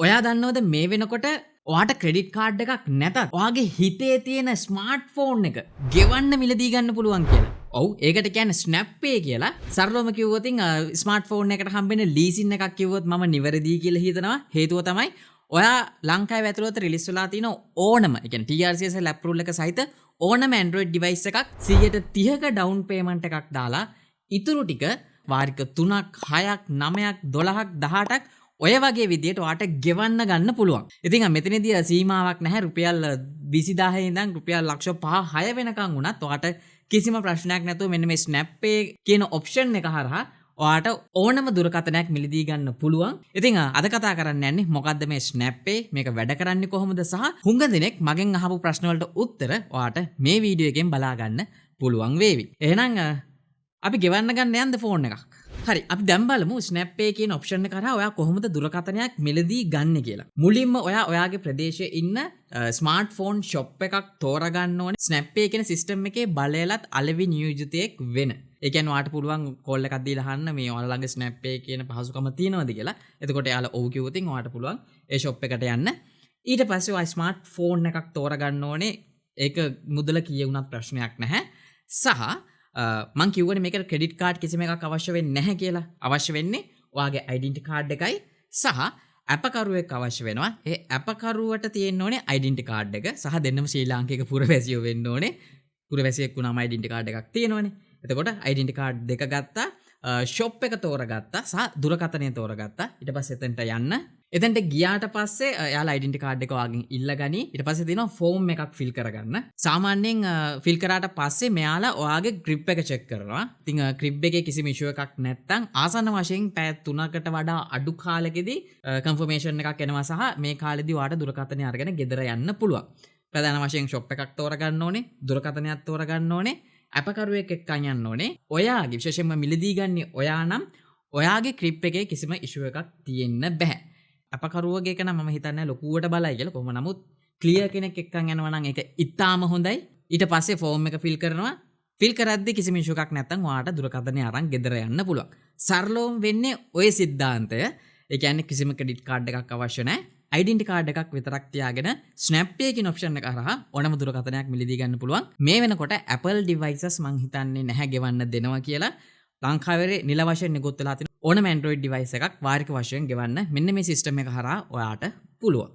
ඔයා දන්නවද මේ වෙනකොට ඔයාට ක්‍රෙඩිට් කාඩ් එකක් නැතත් ඔයාගේ හිතේ තියෙන ස්මාර්ට් ෆෝන් එක ගෙවන්න මිලදී ගන්න පුළුවන් කියලා. ඔව් ඒකට කියන්නේ ස්නැප් පේ කියලා. සරලවම කිව්වොත් ස්මාර්ට් ෆෝන් එකකට හම්බෙන ලීසින් එකක් කිව්වොත් මම නිවැරදි කියලා හිතනවා. හේතුව තමයි ඔයා ලංකාවේ ඇතුළත රිලීස් වෙලා තියෙන ඕනම, ඒ කියන්නේ TRCS ලැප් රූල් එක සහිත ඕනම Android device එකක් 130ක ඩවුන් පේමන්ට් එකක් දාලා ඉතුරු ටික වාරික 3ක් 6ක් 9ක් 12ක් 18ක් ඔය වගේ විදියට ඔයාට ගෙවන්න ගන්න පුළුවන්. ඉතින් මෙතනදී සීමාවක් නැහැ. රුපියල් 20000 ඉඳන් රුපියල් ලක්ෂ 5 6 වෙනකන් වුණත් ඔයාට කිසිම ප්‍රශ්නයක් නැතුව මෙන්න මේ ස්නැප් පේ කියන ඔප්ෂන් එක හරහා ඔයාට ඕනම දුරකථනයක් මිලදී ගන්න පුළුවන්. ඉතින් අද කතා කරන්න යන්නේ මොකද්ද මේ ස්නැප් පේ, මේක වැඩ කරන්නේ කොහොමද සහ හුඟ දෙනෙක් මගෙන් අහපු ප්‍රශ්න වලට උත්තර ඔයාට මේ වීඩියෝ එකෙන් බලා ගන්න පුළුවන් වේවි. එහෙනම් අපි ගෙවන්න ගන්න යන්න ෆෝන් එකක්. හරි, අපි දැන් බලමු ස්නැප් පේ කියන ඔප්ෂන් එක හරහා ඔයා කොහොමද දුරකථනයක් මිලදී ගන්න කියලා. මුලින්ම ඔයාගේ ප්‍රදේශයේ ඉන්න ස්මාර්ට්ෆෝන් ෂොප් එකක් තෝරගන්න ඕනේ. ස්නැප් පේ කියන සිස්ටම් එකේ බලයලත් අලෙවි නියෝජිතයෙක් වෙන. ඒ කියන්නේ ඔයාට පුළුවන් කෝල් එකක් දීලා අහන්න මේ ඔයාලා ළඟ ස්නැප් පේ කියන පහසුකම තියෙනවද කියලා. එතකොට එයාලා ඔව් කිව්වොත් ඔයාට පුළුවන් ඒ ෂොප් එකට යන්න. ඊට පස්සේ ඔයා ස්මාර්ට්ෆෝන් එකක් තෝරගන්න ඕනේ. ඒක මුදල කීය වුණත් ප්‍රශ්නයක් නැහැ. සහ මං කිව්වනේ මේකට ක්‍රෙඩිට් කාඩ් කිසිම එකක් අවශ්‍ය වෙන්නේ නැහැ කියලා. අවශ්‍ය වෙන්නේ ඔයාගේ ඩෙන්ටිටි කාඩ් එකයි සහ අපකරුවෙක් අවශ්‍ය වෙනවා. ඒ අපකරුවට තියෙන්න ඕනේ ඩෙන්ටිටි කාඩ් එක සහ දෙන්නම ශ්‍රී ලාංකික පුරවැසියෝ වෙන්න ඕනේ. පුරවැසියෙක් වුණාම ඩෙන්ටිටි කාඩ් එකක් තියෙනවනේ. එතකොට ඩෙන්ටිටි කාඩ් දෙක ගත්තා, ෂොප් එක තෝරගත්තා සහ දුරකථනය තෝරගත්තා. ඊට පස්සේ එතනට යන්න. එතනට ගියාට පස්සේ එයාලා ඩෙන්ටිටි කාඩ් එක ඔයාගෙන් ඉල්ලගනි. ඊට පස්සේ දෙනවා ෆෝම් එකක් ෆිල් කරගන්න. සාමාන්‍යයෙන් ෆිල් කරාට පස්සේ මෙයාලා ඔයාගේ ග්‍රිප් එක චෙක් කරනවා. ඉතින් ග්‍රිප් එකේ කිසිම ඉෂුව එකක් නැත්නම් ආසන්න වශයෙන් පැය 3කට වඩා අඩු කාලෙකදී කන්ෆර්මේෂන් එකක් එනවා සහ මේ කාලෙදී ඔයාට දුරකථනය අරගෙන ගෙදර යන්න පුළුවන්. ප්‍රධාන වශයෙන් ෂොප් එකක් තෝරගන්න ඕනේ, දුරකථනයක් තෝරගන්න ඕනේ, අපකරුවෙක් එක්කන් යන්න ඕනේ. ඔයාගේ විශේෂයෙන්ම මිලදී ගන්න ඔයා නම් ඔයාගේ ක්‍රිප් එකේ කිසිම ඉෂුව එකක් තියෙන්න බෑ. අපකරුවගේ එක නම් මම හිතන්නේ ලොකුවට බලයි කියලා. කොහොම නමුත් ක්ලියර් කෙනෙක් එක්කන් යනවා නම් ඒක ඉතාම හොඳයි. ඊට පස්සේ ෆෝම් එක ෆිල් කරනවා. ෆිල් කරද්දී කිසිම ඉෂුව එකක් නැත්නම් ඔයාට දුරකථනය අරන් ගෙදර යන්න පුළුවන්. සරලවම වෙන්නේ ওই સિદ્ધාන්තය. ඒ කියන්නේ කිසිම ක්‍රෙඩිට් කාඩ් එකක් අවශ්‍ය නැහැ. ඩෙන්ටිටි කාඩ් එකක් විතරක් තියාගෙන ස්නැප් පේ කියන ඔප්ෂන් එක හරහා ඕනම දුරකථනයක් මිලදී ගන්න පුළුවන්. මේ වෙනකොට Apple devices මං හිතන්නේ නැහැ ගෙවන්න දෙනවා කියලා. ලංකාවේ නිල වශයෙන් නිකුත් වෙලා තියෙන ඕනම Android device එකක් වාරික වශයෙන් ගෙවන්න මෙන්න මේ සිස්ටම් එක හරහා ඔයාට පුළුවන්.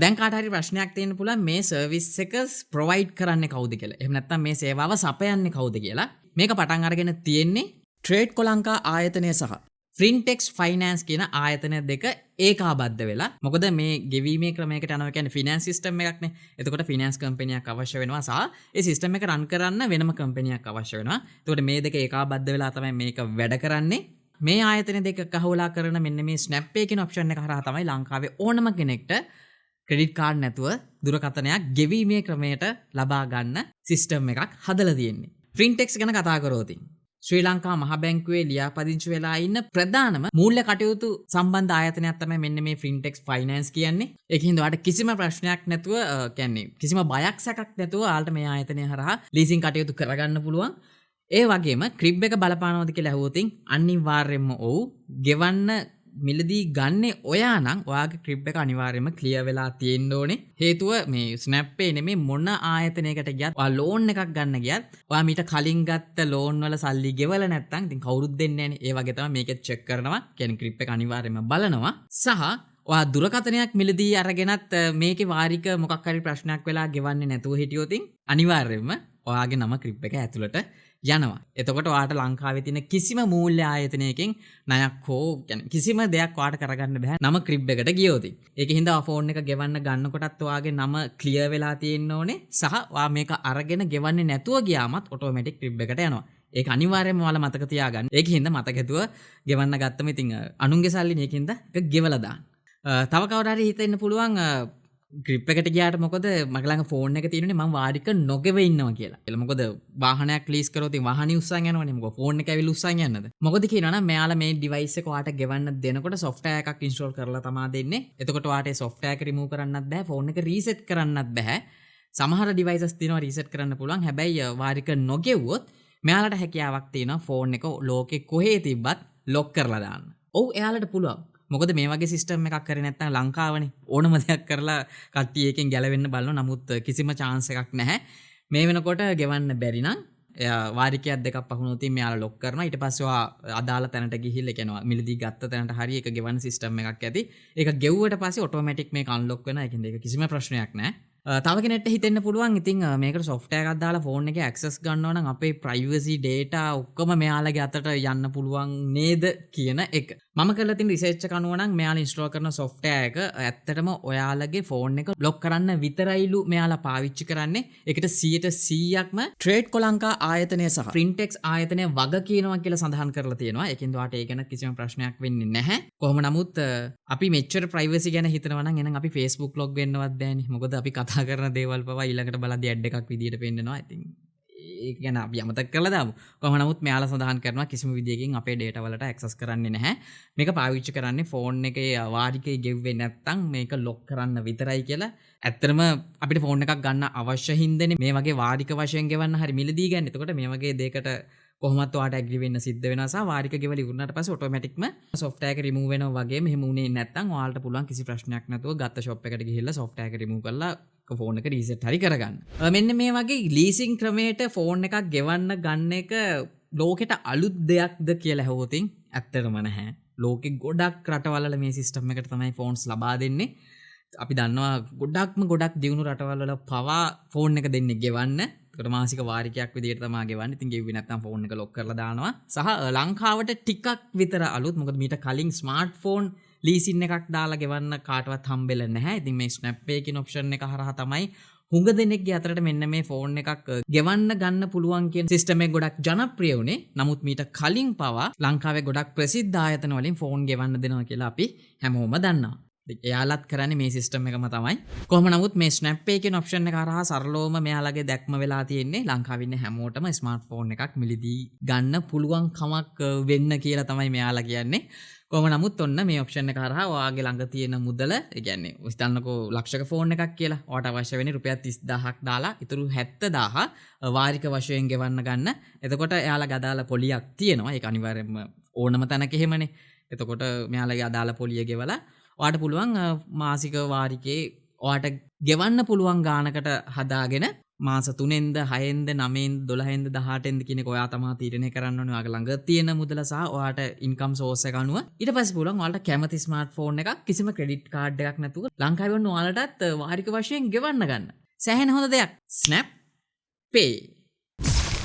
දැන් කාට හරි ප්‍රශ්නයක් තියෙන්න පුළුවන් මේ සර්විස් එක ප්‍රොවයිඩ් කරන්නේ කවුද කියලා. එහෙම නැත්නම් මේ සේවාව සපයන්නේ කවුද කියලා. මේක පටන් අරගෙන තියෙන්නේ ට්‍රේඩ් කොලංකා ආයතනය සහ ෆ්‍රින්ටෙක්ස් ෆයිනෑන්ස් කියන ආයතන දෙක ඒකාබද්ධ වෙලා. මොකද මේ ගෙවීමේ ක්‍රමයකට යනවා කියන්නේ ෆිනෑන්ස් සිස්ටම් එකක්නේ. එතකොට ෆිනෑන්ස් කම්පැනියක් අවශ්‍ය වෙනවා සහ ඒ සිස්ටම් එක රන් කරන්න වෙනම කම්පැනියක් අවශ්‍ය වෙනවා. එතකොට මේ දෙක ඒකාබද්ධ වෙලා තමයි මේක වැඩ කරන්නේ. මේ ආයතන දෙක කහවලා කරන මෙන්න මේ ස්නැප් පේ කියන ඔප්ෂන් එක හරහා තමයි ලංකාවේ ඕනම කෙනෙක්ට ක්‍රෙඩිට් කාඩ් නැතුව දුරකථනයක් ගෙවීමේ ක්‍රමයට ලබා ගන්න සිස්ටම් එකක් හදලා තියෙන්නේ. ෆ්‍රින්ටෙක්ස් ගැන කතා කරොත් ශ්‍රී ලංකා මහ බැංකුවේ ලියාපදිංචි වෙලා ඉන්න ප්‍රධානම මූල්‍ය කටයුතු සම්බන්ධ ආයතනයක් තමයි මෙන්න මේ ෆ්‍රින්ටෙක්ස් ෆයිනෑන්ස් කියන්නේ. ඒකින්ද ඔයාලට කිසිම ප්‍රශ්නයක් නැතුව කියන්නේ කිසිම බයක් සැකක් නැතුව ඔයාලට මේ ආයතනය හරහා ලීසින් කටයුතු කරගන්න පුළුවන්. ඒ වගේම ක්‍රිබ් එක බලපානවද කියලා අහුවොත් අනිවාර්යයෙන්ම ඔව්. ගෙවන්න මිලදී ගන්නේ ඔයා නම් ඔයාගේ ක්‍රිබ් එක අනිවාර්යයෙන්ම ක්ලියර් වෙලා තියෙන්න ඕනේ. හේතුව මේ ස්නැප් පේ නෙමෙයි මොන ආයතනයකට ගියත් ඔයා ලෝන් එකක් ගන්න ගියත් ඔයා මීට කලින් ගත්ත ලෝන් වල සල්ලි ගෙවල නැත්නම් ඉතින් කවුරුත් දෙන්නේ නැහනේ. ඒ වගේ තමයි මේකෙත් චෙක් කරනවා. කියන්නේ ක්‍රිබ් එක අනිවාර්යයෙන්ම බලනවා. සහ ඔයා දුරකථනයක් මිලදී අරගෙනත් මේකේ වාරික මොකක් හරි ප්‍රශ්නයක් වෙලා ගෙවන්නේ නැතුව හිටියොත් අනිවාර්යයෙන්ම ඔයාගේ නම ක්‍රිබ් එක ඇතුළට යනවා. එතකොට ඔයාට ලංකාවේ තියෙන කිසිම මූල්‍ය ආයතනයකින් ණයක් හෝ කිසිම දෙයක් ඔයාට කරගන්න බෑ නම ක්‍රිබ් එකට ගියොත්. ඒකෙන් හින්දා ෆෝන් එක ගෙවන්න ගන්නකොටත් ඔයාගේ නම ක්ලියර් වෙලා තියෙන්න ඕනේ. සහ ඔයා මේක අරගෙන ගෙවන්නේ නැතුව ගියාමත් ඔටෝමැටික් ක්‍රිබ් එකට යනවා. ඒක අනිවාර්යයෙන්ම ඔයාලා මතක තියාගන්න. ඒකෙන් හින්දා මතක හිතුව ගෙවන්න ගත්තම ඉතින් අනුන්ගේ සල්ලිනේ ඒකින්ද ඒක ගෙවලා දාන්න. තව කවුරු හරි හිතෙන්න පුළුවන් ග්‍රිප් එකට ගියාට මොකද මගේ ළඟ ෆෝන් එක තියෙනුනේ මම වාරික නොගෙව ඉන්නවා කියලා. ඒල මොකද වාහනයක් ලීස් කරොත් වාහනේ උස්සන් යනවනේ. මොකද ෆෝන් එක ඇවිල්ලා උස්සන් යන්නද? මොකද කියනවනම් මෙයාලා මේ ඩිවයිස් එක ඔයාට ගෙවන්න දෙනකොට software එකක් install කරලා තමා දෙන්නේ. එතකොට ඔයාට ඒ software එක remove කරන්නත් බෑ, ෆෝන් එක reset කරන්නත් බෑ. සමහර devices තියෙනවා reset කරන්න පුළුවන්. හැබැයි වාරික නොගෙව්වොත් මෙයාලට හැකියාවක් තියෙනවා ෆෝන් එක ලෝකේ කොහේ තිබ්බත් lock කරලා දාන්න. ඔව් එයාලට පුළුවන්. මොකද මේ වගේ සිස්ටම් එකක් කරේ නැත්නම් ලංකාවනේ ඕනම දෙයක් කරලා කට්ටිය එකෙන් ගැලවෙන්න බලනවා. නමුත් කිසිම chance එකක් නැහැ. මේ වෙනකොට ගෙවන්න බැරි නම් වාරිකයක් දෙකක් පහුනොත් මෙයාලා ලොක් කරනවා. ඊට පස්සේ ඔයා අදාළ තැනට ගිහිල්ලා කියනවා මිලදී ගත්ත තැනට හරිය ඒක ගෙවන්න සිස්ටම් එකක් ඇති. ඒක ගෙව්වට පස්සේ ඔටෝමැටික් මේක අන්ලොක් වෙනවා. ඒකින්ද ඒක කිසිම ප්‍රශ්නයක් නැහැ. තව කෙනෙක්ට හිතෙන්න පුළුවන් ඉතින් මේකට software එකක් දාලා ෆෝන් එකේ access ගන්නවා නම් අපේ privacy data ඔක්කොම මෙයාලගේ අතට යන්න පුළුවන් නේද කියන එක. මම කරලා තියෙන රිසර්ච් එක අනුව නම් මෙයාලා ඉන්ස්ටෝල් කරන software එක ඇත්තටම ඔයාලගේ ෆෝන් එක බ්ලොක් කරන්න විතරයිලු මෙයාලා පාවිච්චි කරන්නේ. ඒකට 100%ක්ම Trade කොලංකා ආයතනය සහ Printex ආයතනය වග කියනවා කියලා සඳහන් කරලා තියෙනවා. ඒකින්ද ඔයාට ඒ ගැන කිසිම ප්‍රශ්නයක් වෙන්නේ නැහැ. කොහොම නමුත් අපි මෙච්චර privacy ගැන හිතනවා නම් එහෙනම් අපි Facebook log වෙන්නවත් බෑනේ. මොකද අපි කතා කරන දේවල් පවා ඊළඟට බලද්දී ඇඩ් එකක් විදියට පෙන්නනවා. ඉතින් ඒක ගැන අපි අමතක කරලා දාමු. කොහොම නමුත් මෙයාලා සඳහන් කරනවා කිසිම විදියකින් අපේ data වලට access කරන්නේ නැහැ. මේක පාවිච්චි කරන්නේ ෆෝන් එකේ වාරිකේ ගෙව්වේ නැත්තම් මේක lock කරන්න විතරයි කියලා. ඇත්තටම අපිට ෆෝන් එකක් ගන්න අවශ්‍ය හින්දානේ මේ වගේ වාරික වශයෙන් ගෙවන්න හරි මිලදී ගන්න. එතකොට මේ වගේ දෙයකට කොහොමත් ඔයාට ඇග්‍රි වෙන්න සිද්ධ වෙනවා සහ වාරික ගෙවල ඉවරනට පස්සේ ඔටෝමැටික්ම software එක remove වෙනවා වගේම එහෙම උනේ නැත්තම් ඔයාලට පුළුවන් කිසි ප්‍රශ්නයක් නැතුව ගත්ත shop එකට ගිහිල්ලා software එක remove කරලා ෆෝන් එක රීසෙට් හරි කරගන්න. මෙන්න මේ වගේ ලීසින් ක්‍රමයට ෆෝන් එකක් ගෙවන්න ගන්න එක ලෝකෙට අලුත් දෙයක්ද කියලා ඇහුවොතින් ඇත්තටම නැහැ. ලෝකෙ ගොඩක් රටවල මේ සිස්ටම් එකට තමයි ෆෝන්ස් ලබා දෙන්නේ. අපි දන්නවා ගොඩක් දියුණු රටවල් වල පවා ෆෝන් එක දෙන්නේ ගෙවන්න. ඒකට මාසික වාරිකයක් විදිහට තමයි ගෙවන්නේ. ඉතින් ගෙව්වේ නැත්නම් ෆෝන් එක ලොක් කරලා දානවා. සහ ලංකාවට ටිකක් විතර අලුත්. මොකද මීට කලින් ස්මාර්ට්ෆෝන් ලීසින් එකක් දාලා ගෙවන්න කාටවත් හම්බෙලා නැහැ. ඉතින් මේ SnapPay කියන ඔප්ෂන් එක හරහා තමයි හුඟ දෙනෙක්ගේ අතරට මෙන්න මේ ෆෝන් එකක් ගෙවන්න ගන්න පුළුවන් කියන සිස්ටම් එක ගොඩක් ජනප්‍රිය වුණේ. නමුත් මීට කලින් පවා ලංකාවේ ගොඩක් ප්‍රසිද්ධ ආයතන වලින් ෆෝන් ගෙවන්න දෙනවා කියලා අපි හැමෝම දන්නවා. එයාලත් කරන්නේ මේ සිස්ටම් එකම තමයි. කොහොම නමුත් මේ SnapPay කියන ඔප්ෂන් එක හරහා සරලවම මෙයාලගේ දැක්ම වෙලා තියෙන්නේ ලංකාවේ ඉන්න හැමෝටම ස්මාර්ට්ෆෝන් එකක් මිලදී ගන්න පුළුවන් කමක් වෙන්න කියලා තමයි මෙයාලා කියන්නේ. කොහොම නමුත් ඔන්න මේ ඔප්ෂන් එක හරහා ඔයාගේ ළඟ තියෙන මුදල, ඒ කියන්නේ හිතන්නකෝ ලක්ෂක ෆෝන් එකක් කියලා. ඔයාට අවශ්‍ය වෙන්නේ රුපියල් 30000ක් දාලා ඉතුරු 70000 වාරික වශයෙන් ගෙවන්න ගන්න. එතකොට එයාලගේ අදාළ පොලියක් තියෙනවා. ඒක අනිවාර්යයෙන්ම ඕනම තැනක එහෙමනේ. එතකොට මෙයාලගේ අදාළ පොලිය ගෙවලා ඔයාට පුළුවන් මාසික වාරිකේ ඔයාට ගෙවන්න පුළුවන් ගානකට හදාගෙන මාස 3ෙන්ද 6ෙන්ද 9ෙන්ද 12ෙන්ද 18ෙන්ද කියන එක ඔයා තමයි තීරණය කරන්න ඕනේ. ඔයාගේ ළඟ තියෙන මුදල සහ ඔයාට ඉන්කම් සෝස් එක අනුව. ඊට පස්සේ පුළුවන් ඔයාලට කැමති ස්මාර්ට්ෆෝන් එකක් කිසිම ක්‍රෙඩිට් කාඩ් එකක් නැතුව ලංකාවේ වුණ ඔයාලටත් වාරික වශයෙන් ගෙවන්න ගන්න. සෑහෙන හොඳ දෙයක්. SnapPay